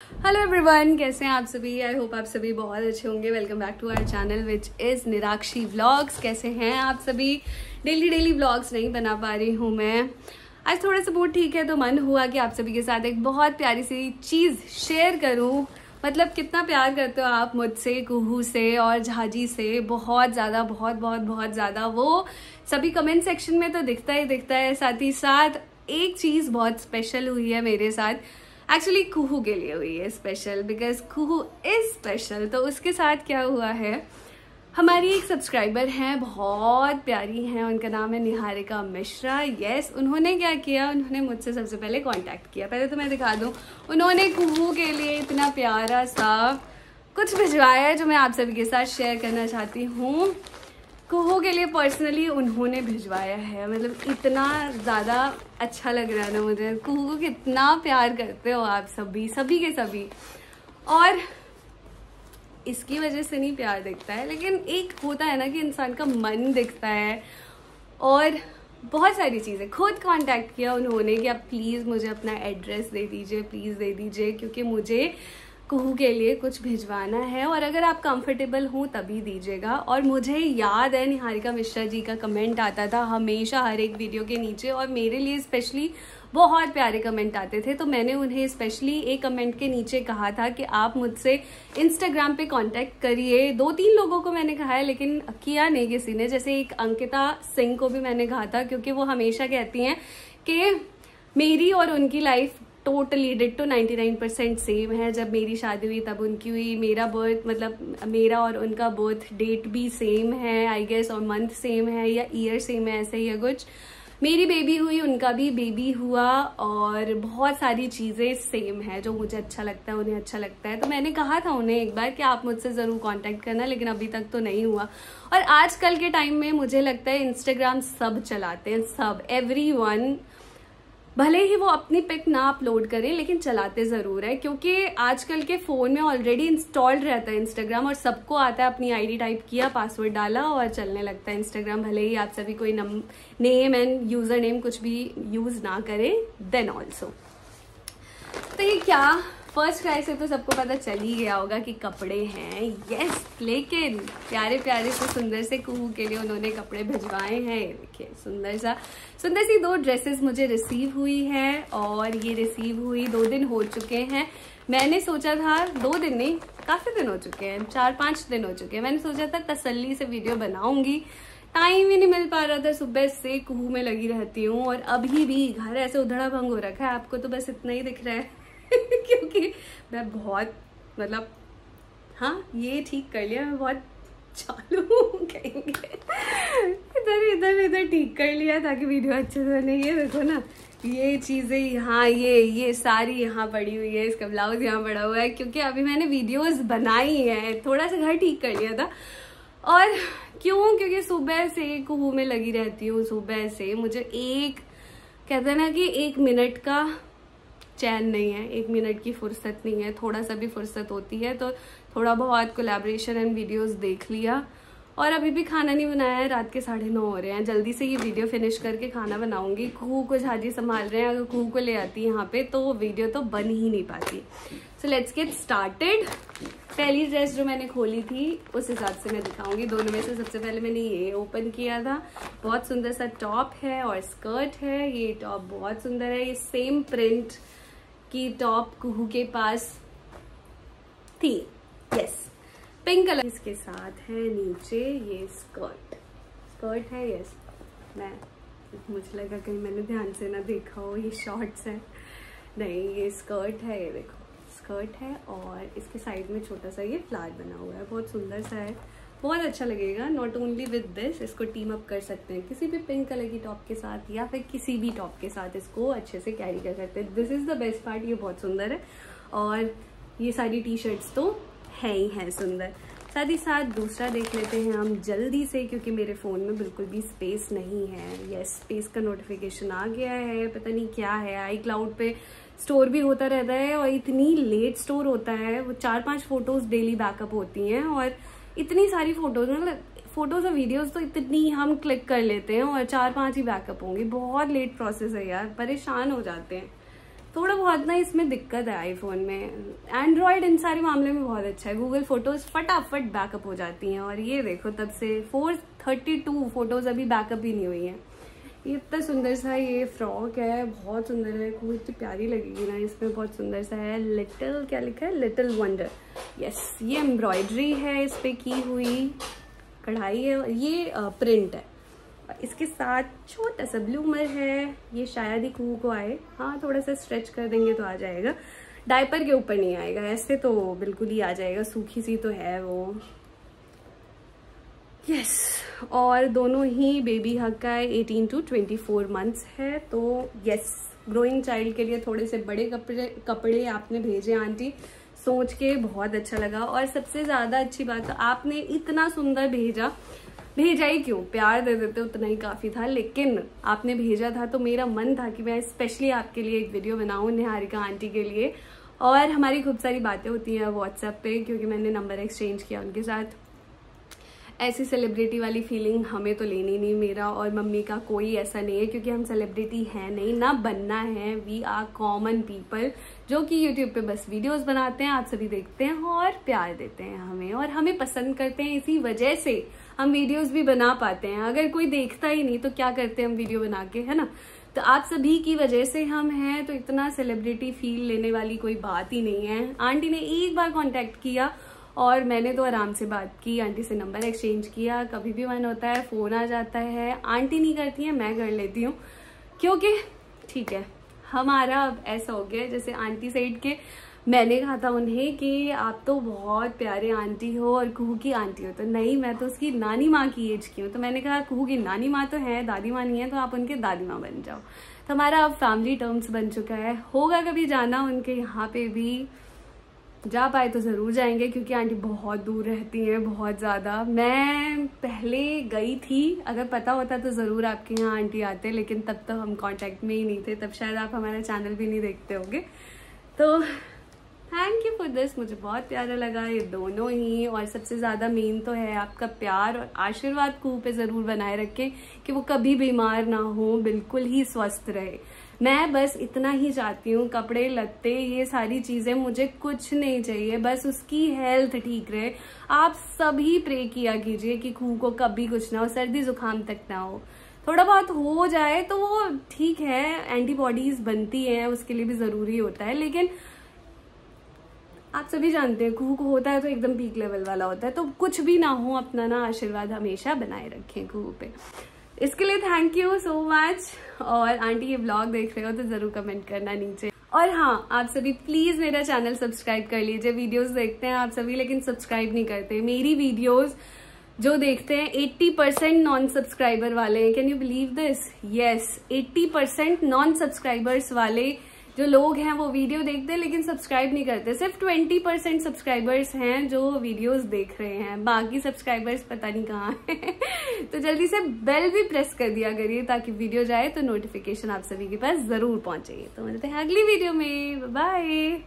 Hello everyone, कैसे हैं आप सभी। आई होप आप सभी बहुत अच्छे होंगे। Welcome back to our channel which is Nirakshi vlogs. कैसे हैं आप सभी। डेली व्लॉग्स नहीं बना पा रही हूँ मैं। आज थोड़ा सा मूड ठीक है तो मन हुआ कि आप सभी के साथ एक बहुत प्यारी सी चीज़ शेयर करूँ। मतलब कितना प्यार करते हो आप मुझसे, कुहू से और झाजी से। बहुत ज़्यादा, बहुत ज़्यादा। वो सभी कमेंट सेक्शन में तो दिखता है। साथ ही साथ एक चीज़ बहुत स्पेशल हुई है मेरे साथ। एक्चुअली कुहू के लिए हुई है special, because Kuhu is special. तो उसके साथ क्या हुआ है, हमारी एक सब्सक्राइबर हैं, बहुत प्यारी हैं, उनका नाम है निहारिका मिश्रा। यस, उन्होंने क्या किया, उन्होंने मुझसे सबसे पहले कांटेक्ट किया। पहले तो मैं दिखा दूं, उन्होंने कुहू के लिए इतना प्यारा सा कुछ भिजवाया है जो मैं आप सभी के साथ शेयर करना चाहती हूँ। कुहू के लिए पर्सनली उन्होंने भिजवाया है। मतलब इतना ज़्यादा अच्छा लग रहा है ना मुझे। कुहू को कितना प्यार करते हो आप सभी के सभी। और इसकी वजह से नहीं प्यार दिखता है, लेकिन एक होता है ना कि इंसान का मन दिखता है। और बहुत सारी चीज़ें खुद कांटेक्ट किया उन्होंने कि आप प्लीज़ मुझे अपना एड्रेस दे दीजिए, प्लीज़ दे दीजिए, क्योंकि मुझे कुहू के लिए कुछ भिजवाना है और अगर आप कंफर्टेबल हो तभी दीजिएगा। और मुझे याद है निहारिका मिश्रा जी का कमेंट आता था हमेशा हर एक वीडियो के नीचे, और मेरे लिए स्पेशली बहुत प्यारे कमेंट आते थे। तो मैंने उन्हें स्पेशली एक कमेंट के नीचे कहा था कि आप मुझसे इंस्टाग्राम पे कांटेक्ट करिए। 2-3 लोगों को मैंने कहा है, लेकिन किया नहीं किसी ने। जैसे एक अंकिता सिंह को भी मैंने कहा था, क्योंकि वो हमेशा कहती हैं कि मेरी और उनकी लाइफ टोटली डिट्टो 99% सेम है। जब मेरी शादी हुई तब उनकी हुई। मेरा बर्थ, मतलब मेरा और उनका बर्थ डेट भी सेम है आई गेस, और मंथ सेम है या ईयर सेम है, ऐसे ही है कुछ। मेरी बेबी हुई, उनका भी बेबी हुआ, और बहुत सारी चीज़ें सेम है। जो मुझे अच्छा लगता है उन्हें अच्छा लगता है। तो मैंने कहा था उन्हें एक बार कि आप मुझसे ज़रूर कांटेक्ट करना, लेकिन अभी तक तो नहीं हुआ। और आजकल के टाइम में मुझे लगता है इंस्टाग्राम सब चलाते हैं, सब, एवरीवन। भले ही वो अपनी पिक ना अपलोड करें, लेकिन चलाते ज़रूर है, क्योंकि आजकल के फ़ोन में ऑलरेडी इंस्टॉल्ड रहता है इंस्टाग्राम, और सबको आता है। अपनी आईडी टाइप किया, पासवर्ड डाला और चलने लगता है इंस्टाग्राम। भले ही आप सभी कोई नेम एंड यूज़र नेम कुछ भी यूज़ ना करें, देन ऑल्सो। तो ये क्या, फर्स्ट क्राई से तो सबको पता चल ही गया होगा कि कपड़े हैं। यस, लेकिन प्यारे प्यारे से सुंदर से कुहू के लिए उन्होंने कपड़े भिजवाए हैं। देखिए, सुंदर सी 2 ड्रेसेस मुझे रिसीव हुई है, और ये रिसीव हुई 2 दिन हो चुके हैं। मैंने सोचा था 2 दिन नहीं, काफ़ी दिन हो चुके हैं, 4-5 दिन हो चुके हैं। मैंने सोचा था तसल्ली से वीडियो बनाऊंगी, टाइम ही नहीं मिल पा रहा था। सुबह से कुहू में लगी रहती हूँ, और अभी भी घर ऐसे उधड़ा भंग हो रखा है। आपको तो बस इतना ही दिख रहा है क्योंकि मैं बहुत, मतलब हाँ, ये ठीक कर लिया, मैं बहुत चालू हूँ कहेंगे। इधर ठीक कर लिया ताकि वीडियो अच्छे से बने। ये देखो ना, ये चीज़ें यहाँ, ये सारी यहाँ पड़ी हुई है। इसका ब्लाउज यहाँ पड़ा हुआ है, क्योंकि अभी मैंने वीडियोस बनाई है। थोड़ा सा घर ठीक कर लिया था। और क्यों, क्योंकि सुबह से कुहू में लगी रहती हूँ। सुबह से मुझे कहते हैं ना कि 1 मिनट का चैन नहीं है, 1 मिनट की फुर्सत नहीं है। थोड़ा सा भी फुर्सत होती है तो थोड़ा बहुत कोलैबोरेशन एंड वीडियोस देख लिया। और अभी भी खाना नहीं बनाया है, रात के 9:30 हो रहे हैं। जल्दी से ये वीडियो फिनिश करके खाना बनाऊंगी। कुहू को झाजी संभाल रहे हैं, अगर कुहू को ले आती है यहाँ पे तो वो वीडियो तो बन ही नहीं पाती। So let's get started. पहली ड्रेस जो मैंने खोली थी उस हिसाब से मैं दिखाऊंगी। दोनों में से सबसे पहले मैंने ये ओपन किया था। बहुत सुंदर सा टॉप है और स्कर्ट है। ये टॉप बहुत सुंदर है। ये सेम प्रिंट की टॉप कुहू के पास थी। यस, पिंक कलर इसके साथ है। नीचे ये स्कर्ट है। यस, मुझे लगा कहीं मैंने ध्यान से ना देखा हो, ये शॉर्ट्स है। नहीं, ये स्कर्ट है। ये देखो, स्कर्ट है, और इसके साइड में छोटा सा ये फ्लावर बना हुआ है। बहुत सुंदर सा है, बहुत अच्छा लगेगा। नॉट ओनली विद दिस, इसको टीम अप कर सकते हैं किसी भी पिंक कलर की टॉप के साथ, या फिर किसी भी टॉप के साथ इसको अच्छे से कैरी कर सकते हैं। This is the best part, ये बहुत सुंदर है। और ये सारी टी शर्ट्स तो है ही हैं सुंदर। साथ ही साथ दूसरा देख लेते हैं हम जल्दी से, क्योंकि मेरे फ़ोन में बिल्कुल भी स्पेस नहीं है। यस, स्पेस का नोटिफिकेशन आ गया है, पता नहीं क्या है। iCloud पे स्टोर भी होता रहता है, और इतनी लेट स्टोर होता है। वो 4-5 फोटोज़ डेली बैकअप होती हैं, और इतनी सारी फोटोज़, मतलब फोटोज़ और वीडियोज़ तो इतनी हम क्लिक कर लेते हैं, और 4-5 ही बैकअप होंगे। बहुत लेट प्रोसेस है यार, परेशान हो जाते हैं। थोड़ा बहुत ना इसमें दिक्कत है आईफोन में। एंड्रॉयड इन सारे मामले में बहुत अच्छा है, गूगल फोटोज फटाफट बैकअप हो जाती हैं। और ये देखो तब से 432 फोटोज अभी बैकअप ही नहीं हुई हैं। ये इतना सुंदर सा ये फ्रॉक है, बहुत सुंदर है, खूब इतनी प्यारी लगेगी ना इसमें, बहुत सुंदर सा है। लिटिल क्या लिखा है, लिटिल वंडर। यस, ये एम्ब्रॉयडरी है इस पे की हुई, कढ़ाई है, ये प्रिंट है। इसके साथ छोटा सा ब्लूमर है, ये शायद ही खूह को आए, हाँ थोड़ा सा स्ट्रेच कर देंगे तो आ जाएगा। डायपर के ऊपर नहीं आएगा, ऐसे तो बिल्कुल ही आ जाएगा, सूखी सी तो है वो। यस, और दोनों ही बेबी हग का है, 18 to 24 मंथ्स है। तो यस, ग्रोइंग चाइल्ड के लिए थोड़े से बड़े कपड़े आपने भेजे आंटी, सोच के बहुत अच्छा लगा। और सबसे ज्यादा अच्छी बात, आपने इतना सुंदर भेजा ही क्यों, प्यार दे देते उतना ही काफी था, लेकिन आपने भेजा था तो मेरा मन था कि मैं स्पेशली आपके लिए एक वीडियो बनाऊं निहारिका आंटी के लिए। और हमारी खूब सारी बातें होती हैं व्हाट्सएप पे, क्योंकि मैंने नंबर एक्सचेंज किया उनके साथ। ऐसी सेलिब्रिटी वाली फीलिंग हमें तो लेनी नहीं, मेरा और मम्मी का कोई ऐसा नहीं है, क्योंकि हम सेलिब्रिटी हैं नहीं, ना बनना है। वी आर कॉमन पीपल जो कि यूट्यूब पे बस वीडियोस बनाते हैं, आप सभी देखते हैं और प्यार देते हैं हमें, और हमें पसंद करते हैं। इसी वजह से हम वीडियोस भी बना पाते हैं। अगर कोई देखता ही नहीं तो क्या करते हैं हम वीडियो बना के, है ना। तो आप सभी की वजह से हम हैं, तो इतना सेलिब्रिटी फील लेने वाली कोई बात ही नहीं है। आंटी ने एक बार कांटेक्ट किया और मैंने तो आराम से बात की, आंटी से नंबर एक्सचेंज किया। कभी भी मन होता है फोन आ जाता है, आंटी नहीं करती है मैं कर लेती हूँ, क्योंकि ठीक है हमारा अब ऐसा हो गया। जैसे आंटी साइड के मैंने कहा था उन्हें कि आप तो बहुत प्यारे आंटी हो और कुहू की आंटी हो, तो नहीं मैं तो उसकी नानी माँ की एज की हूँ। तो मैंने कहा कुहू की नानी माँ तो है, दादी माँ नहीं है, तो आप उनके दादी माँ बन जाओ। तो हमारा अब फैमिली टर्म्स बन चुका है। होगा कभी जाना उनके यहाँ पे भी, जा पाए तो जरूर जाएंगे, क्योंकि आंटी बहुत दूर रहती हैं, बहुत ज्यादा। मैं पहले गई थी, अगर पता होता तो जरूर आपके यहाँ आंटी आते, लेकिन तब तो हम कांटेक्ट में ही नहीं थे, तब शायद आप हमारा चैनल भी नहीं देखते होंगे। तो थैंक यू फॉर दिस, मुझे बहुत प्यारा लगा ये दोनों ही। और सबसे ज्यादा मेन तो है आपका प्यार और आशीर्वाद कुहू पे जरूर बनाए रखें कि वो कभी बीमार ना हो, बिल्कुल ही स्वस्थ रहे। मैं बस इतना ही चाहती हूँ, कपड़े लत्ते ये सारी चीजें मुझे कुछ नहीं चाहिए, बस उसकी हेल्थ ठीक रहे। आप सभी प्रे किया कीजिए कि कुहू को कभी कुछ ना हो, सर्दी जुकाम तक ना हो। थोड़ा बहुत हो जाए तो वो ठीक है, एंटीबॉडीज बनती हैं, उसके लिए भी जरूरी होता है, लेकिन आप सभी जानते हैं कुहू को होता है तो एकदम पीक लेवल वाला होता है। तो कुछ भी ना हो, अपना ना आशीर्वाद हमेशा बनाए रखें कुहू पे। इसके लिए थैंक यू सो मच। और आंटी ये ब्लॉग देख रहे हो तो जरूर कमेंट करना नीचे। और हाँ, आप सभी प्लीज मेरा चैनल सब्सक्राइब कर लीजिए। वीडियोस देखते हैं आप सभी, लेकिन सब्सक्राइब नहीं करते। मेरी वीडियोस जो देखते हैं 80% नॉन सब्सक्राइबर वाले हैं। Can you believe this? Yes, 80% non subscribers वाले जो लोग हैं वो वीडियो देखते हैं लेकिन सब्सक्राइब नहीं करते। सिर्फ 20% सब्सक्राइबर्स हैं जो वीडियोस देख रहे हैं, बाकी सब्सक्राइबर्स पता नहीं कहाँ हैं। तो जल्दी से बेल भी प्रेस कर दिया करिए ताकि वीडियो जाए तो नोटिफिकेशन आप सभी के पास जरूर पहुंचे। तो मिलते हैं अगली वीडियो में, बाय।